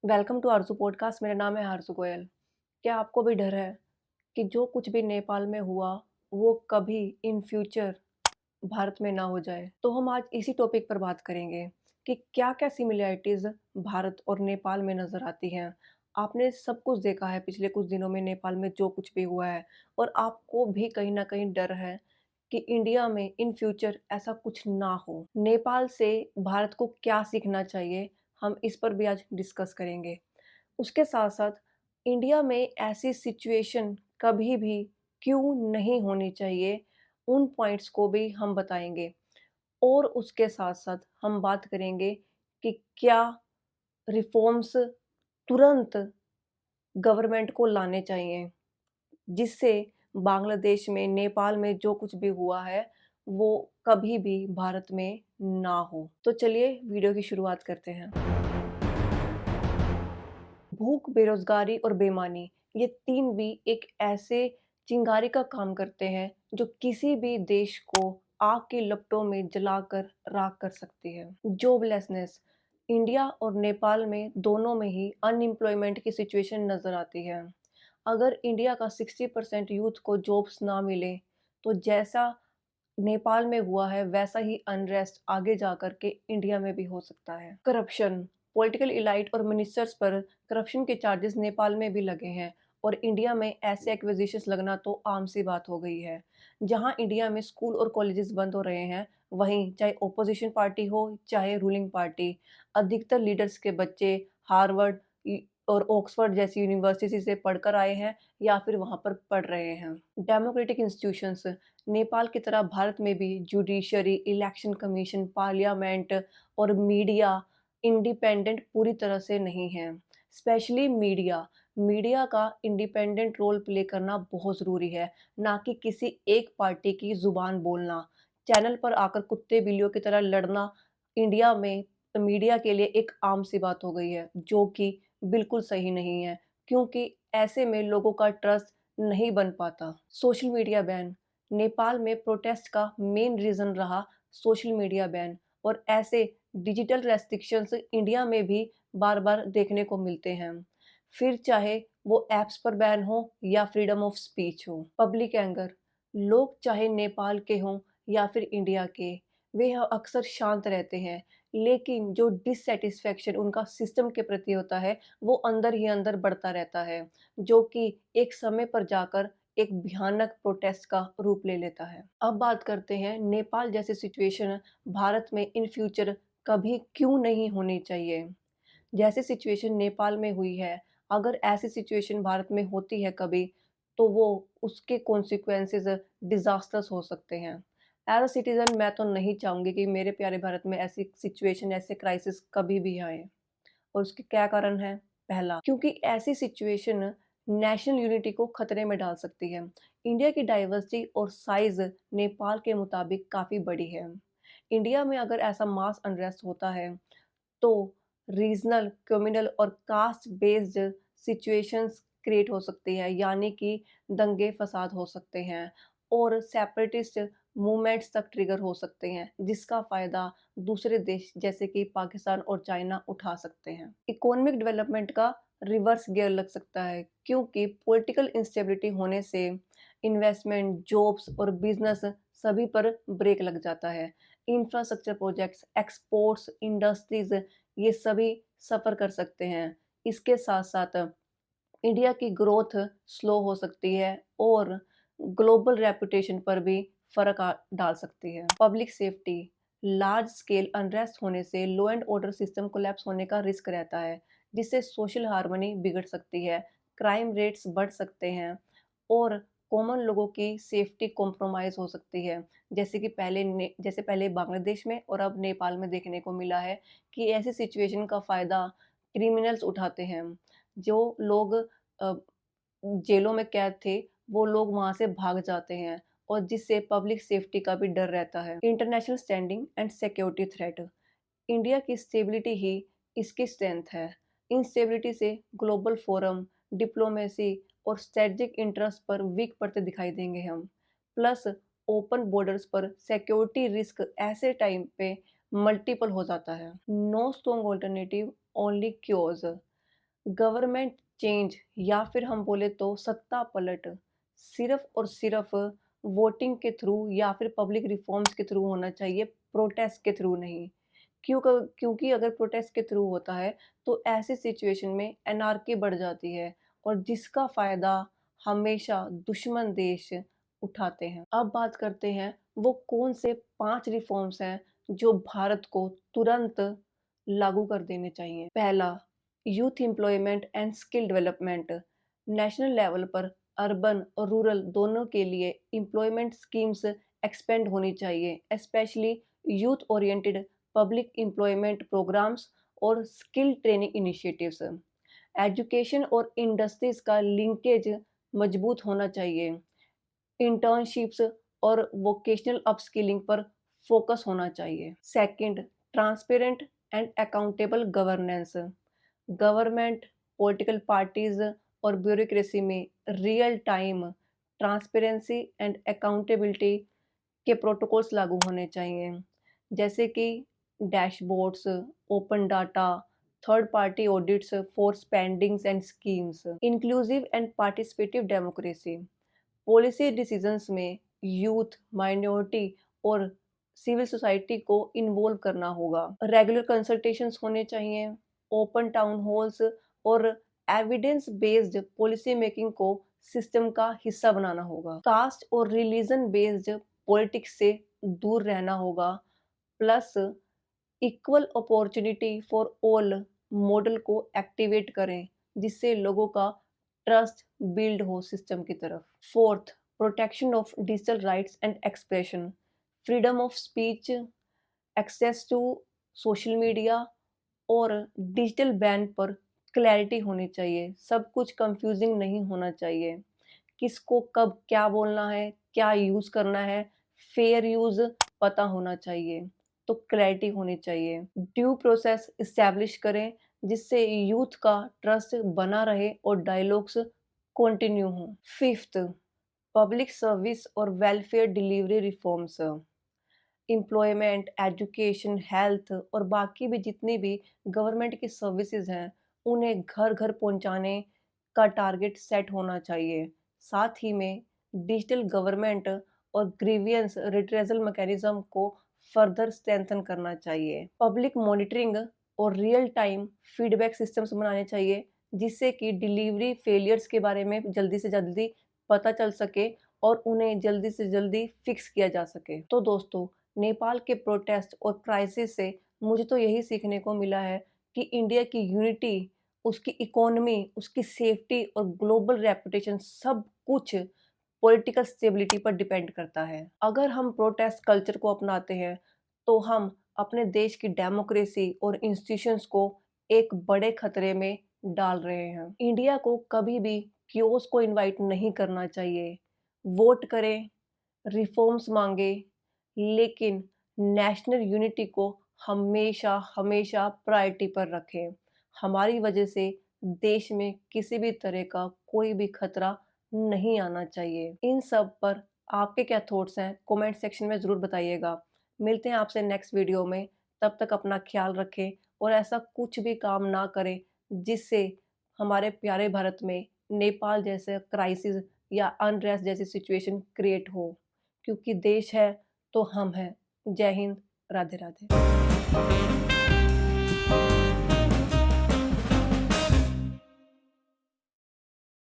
Welcome to Arzoo podcast. मेरा नाम है आरज़ू गोयल। क्या आपको भी डर है कि जो कुछ भी नेपाल में हुआ, वो कभी इन फ्यूचर भारत में ना हो जाए? तो हम आज इसी टॉपिक पर बात करेंगे कि क्या-क्या सिमिलैरिटीज़ भारत और नेपाल में नज़र आती हैं। आपने सब कुछ देखा है पिछले कुछ दिनों में नेपाल में जो कुछ भी हुआ है और आपको भी कहीं न कहीं डर है कि इंडिया में इन फ्यूचर ऐसा कुछ ना हो। नेपाल से भारत को क्या सीखना चाहिए, हम इस पर भी आज डिस्कस करेंगे। उसके साथ-साथ इंडिया में ऐसी सिचुएशन कभी भी क्यों नहीं होनी चाहिए, उन पॉइंट्स को भी हम बताएँगे। और उसके साथ-साथ हम बात करेंगे कि क्या रिफ़ॉर्म्स तुरंत गवर्नमेंट को लाने चाहिए, जिससे बांग्लादेश में, नेपाल में जो कुछ भी हुआ है, वो कभी भी भारत में ना हो। तो चलिए वीडियो की शुरुआत करते हैं। भूख, बेरोज़गारी और बेईमानी, ये 3 भी एक ऐसे चिंगारी का काम करते हैं, जो किसी भी देश को आग की लपटों में जलाकर राख कर सकती है। जॉबलेसनेस, इंडिया और नेपाल में दोनों में ही अनएम्प्लॉयमेंट की सिचुएशन नज़र आती है। अगर इंडिया का 60% यूथ को जॉब्स ना मिले, तो जैसा नेपाल में हुआ है वैसा ही अनरेस्ट आगे जाकर के इंडिया में भी हो सकता है। करप्शन, पॉलिटिकल इलाइट और मिनिस्टर्स पर करप्शन के चार्जेस नेपाल में भी लगे हैं और इंडिया में ऐसे एक्विजिशंस लगना तो आम सी बात हो गई है। जहां इंडिया में स्कूल और कॉलेजेस बंद हो रहे हैं, वहीं चाहे ओपोजिशन पार्टी हो चाहे रूलिंग पार्टी, अधिकतर लीडर्स के बच्चे हार्वर्ड और ऑक्सफोर्ड जैसी यूनिवर्सिटी से पढ़कर आए हैं या फिर वहां पर पढ़ रहे हैं। डेमोक्रेटिक इंस्टीट्यूशंस, नेपाल की तरह भारत में भी जुडिशरी, इलेक्शन कमीशन, पार्लियामेंट और मीडिया इंडिपेंडेंट पूरी तरह से नहीं है। स्पेशली मीडिया, मीडिया का इंडिपेंडेंट रोल प्ले करना बहुत ज़रूरी है, ना कि किसी एक पार्टी की ज़ुबान बोलना। चैनल पर आकर कुत्ते बिल्लियों की तरह लड़ना इंडिया में मीडिया के लिए एक आम सी बात हो गई है, जो कि बिल्कुल सही नहीं है, क्योंकि ऐसे में लोगों का ट्रस्ट नहीं बन पाता। सोशल मीडिया बैन, नेपाल में प्रोटेस्ट का मेन रीज़न रहा सोशल मीडिया बैन और ऐसे डिजिटल रेस्ट्रिक्शंस इंडिया में भी बार-बार देखने को मिलते हैं। फिर चाहे वो ऐप्स पर बैन हो या फ्रीडम ऑफ स्पीच हो। पब्लिक एंगर, लोग चाहे नेपाल के हों या फिर इंडिया के, वे अक्सर शांत रहते हैं, लेकिन जो डिससैटिस्फैक्शन उनका सिस्टम के प्रति होता है, वो अंदर ही अंदर बढ़ता रहता है, जो कि एक समय पर जाकर एक भयानक प्रोटेस्ट का रूप ले लेता है। अब बात करते हैं नेपाल जैसी सिचुएशन भारत में इन फ्यूचर कभी क्यों नहीं होनी चाहिए। जैसी सिचुएशन नेपाल में हुई है, अगर ऐसी सिचुएशन भारत में होती है कभी, तो वो उसके कॉन्सिक्वेंसेज़ डिज़ास्टर्स हो सकते हैं। एज़ अ सिटिज़न मैं तो नहीं चाहूँगी कि मेरे प्यारे भारत में ऐसी सिचुएशन, ऐसे क्राइसिस कभी भी आएँ। और उसके क्या कारण हैं? पहला, क्योंकि ऐसी सिचुएशन नेशनल यूनिटी को खतरे में डाल सकती है। इंडिया की डाइवर्सिटी और साइज़ नेपाल के मुताबिक काफ़ी बड़ी है। इंडिया में अगर ऐसा मास अनरेस्ट होता है, तो रीजनल, कम्युनल और कास्ट बेस्ड सिचुएशंस क्रिएट हो सकती है, यानी कि दंगे फसाद हो सकते हैं और सेपरेटिस्ट मूवमेंट्स तक ट्रिगर हो सकते हैं, जिसका फ़ायदा दूसरे देश जैसे कि पाकिस्तान और चाइना उठा सकते हैं। इकोनॉमिक डेवलपमेंट का रिवर्स गियर लग सकता है, क्योंकि पॉलिटिकल इंस्टेबिलिटी होने से इन्वेस्टमेंट, जॉब्स और बिजनेस सभी पर ब्रेक लग जाता है। इंफ्रास्ट्रक्चर प्रोजेक्ट्स, एक्सपोर्ट्स, इंडस्ट्रीज़, ये सभी सफ़र कर सकते हैं। इसके साथ-साथ इंडिया की ग्रोथ स्लो हो सकती है और ग्लोबल रेपुटेशन पर भी फ़र्क डाल सकती है। Public safety, large scale unrest होने से law and order system collapse होने का रिस्क रहता है, जिससे सोशल हार्मनी बिगड़ सकती है, क्राइम रेट्स बढ़ सकते हैं और कॉमन लोगों की सेफ्टी कॉम्प्रोमाइज़ हो सकती है। जैसे पहले बांग्लादेश में और अब नेपाल में देखने को मिला है कि ऐसी सिचुएशन का फ़ायदा क्रिमिनल्स उठाते हैं। जो लोग अ, जेलों में कैद थे, वो लोग वहाँ से भाग जाते हैं और जिससे पब्लिक सेफ्टी का भी डर रहता है। International standing and security threat, India की स्टेबिलिटी ही इसकी स्ट्रेंथ है। इंस्टेबिलिटी से ग्लोबल फोरम, डिप्लोमेसी और स्ट्रेटजिक इंटरेस्ट पर वीक पड़ते दिखाई देंगे हम। प्लस ओपन बॉर्डर्स पर सिक्योरिटी रिस्क ऐसे टाइम पे मल्टीपल हो जाता है। No strong alternative, only cures. Government change या फिर हम बोले तो सत्ता पलट सिर्फ और सिर्फ वोटिंग के थ्रू या फिर पब्लिक रिफॉर्म्स के थ्रू होना चाहिए, प्रोटेस्ट के थ्रू नहीं। क्योंकि अगर प्रोटेस्ट के थ्रू होता है तो ऐसी सिचुएशन में एनार्की बढ़ जाती है और जिसका फायदा हमेशा दुश्मन देश उठाते हैं। अब बात करते हैं वो कौन से 5 रिफॉर्म्स हैं जो भारत को तुरंत लागू कर देने चाहिए। पहला, youth employment and skill development. National level पर अर्बन और रूरल दोनों के लिए एम्प्लॉयमेंट स्कीम्स एक्सपेंड होनी चाहिए, specially youth oriented public employment programmes और स्किल ट्रेनिंग इनिशिएटिव्स। एजुकेशन और इंडस्ट्रीज का लिंकेज मजबूत होना चाहिए। इंटर्नशिप्स और वोकेशनल अपस्किलिंग पर फोकस होना चाहिए। Second, transparent and accountable governance. Government, political parties और ब्यूरोक्रेसी में real time transparency and accountability के प्रोटोकॉल्स लागू होने चाहिए, जैसे कि dashboards, open data, third party audits for spendings and schemes. Inclusive and participative democracy. Policy decisions में youth, minority और सिविल सोसाइटी को इन्वॉल्व करना होगा। रेगुलर कंसल्टेशंस होने चाहिए, ओपन टाउन हॉल्स और एविडेंस बेस्ड पॉलिसी मेकिंग को सिस्टम का हिस्सा बनाना होगा। कास्ट और रिलीजन बेस्ड पॉलिटिक्स से दूर रहना होगा। Plus equal opportunity for all model को एक्टिवेट करें, जिससे लोगों का ट्रस्ट बिल्ड हो सिस्टम की तरफ। Fourth, protection of digital rights and expression. Freedom of speech, access to social media और डिजिटल बैन पर क्लैरिटी होनी चाहिए। सब कुछ कंफ्यूजिंग नहीं होना चाहिए। किसको कब क्या बोलना है, क्या यूज़ करना है, फेयर यूज़ पता होना चाहिए। तो क्लैरिटी होनी चाहिए। ड्यू प्रोसेस इस्टेब्लिश करें, जिससे यूथ का ट्रस्ट बना रहे और डायलॉग्स कंटिन्यू हों। फिफ्थ, पब्लिक सर्विस और welfare delivery reforms. Employment, education, health और बाकी भी जितनी भी गवर्नमेंट की सर्विसेज हैं, उन्हें घर घर पहुंचाने का टारगेट सेट होना चाहिए। साथ ही में डिजिटल गवर्नमेंट और ग्रीवियंस रिट्रेजल मैकेनिज्म को फर्दर स्ट्रेंथन करना चाहिए। पब्लिक मॉनिटरिंग और रियल टाइम फीडबैक सिस्टम्स बनाने चाहिए, जिससे कि डिलीवरी फेलियर्स के बारे में जल्दी से जल्दी पता चल सके और उन्हें जल्दी से जल्दी फिक्स किया जा सके। तो दोस्तों, नेपाल के प्रोटेस्ट और क्राइसिस से मुझे तो यही सीखने को मिला है कि इंडिया की यूनिटी, उसकी इकोनॉमी, उसकी सेफ्टी और ग्लोबल रेपुटेशन सब कुछ पॉलिटिकल स्टेबिलिटी पर डिपेंड करता है। अगर हम प्रोटेस्ट कल्चर को अपनाते हैं तो हम अपने देश की डेमोक्रेसी और इंस्टीट्यूशंस को एक बड़े खतरे में डाल रहे हैं। इंडिया को कभी भी क्योस को इनवाइट नहीं करना चाहिए। वोट करें, रिफॉर्म्स मांगे, लेकिन नेशनल यूनिटी को हमेशा हमेशा प्रायोरिटी पर रखें। हमारी वजह से देश में किसी भी तरह का कोई भी खतरा नहीं आना चाहिए। इन सब पर आपके क्या थॉट्स हैं, कमेंट सेक्शन में ज़रूर बताइएगा। मिलते हैं आपसे नेक्स्ट वीडियो में। तब तक अपना ख्याल रखें और ऐसा कुछ भी काम ना करें जिससे हमारे प्यारे भारत में नेपाल जैसे क्राइसिस या अनरेस्ट जैसी सिचुएशन क्रिएट हो। क्योंकि देश है तो हम हैं। जय हिंद, राधे राधे।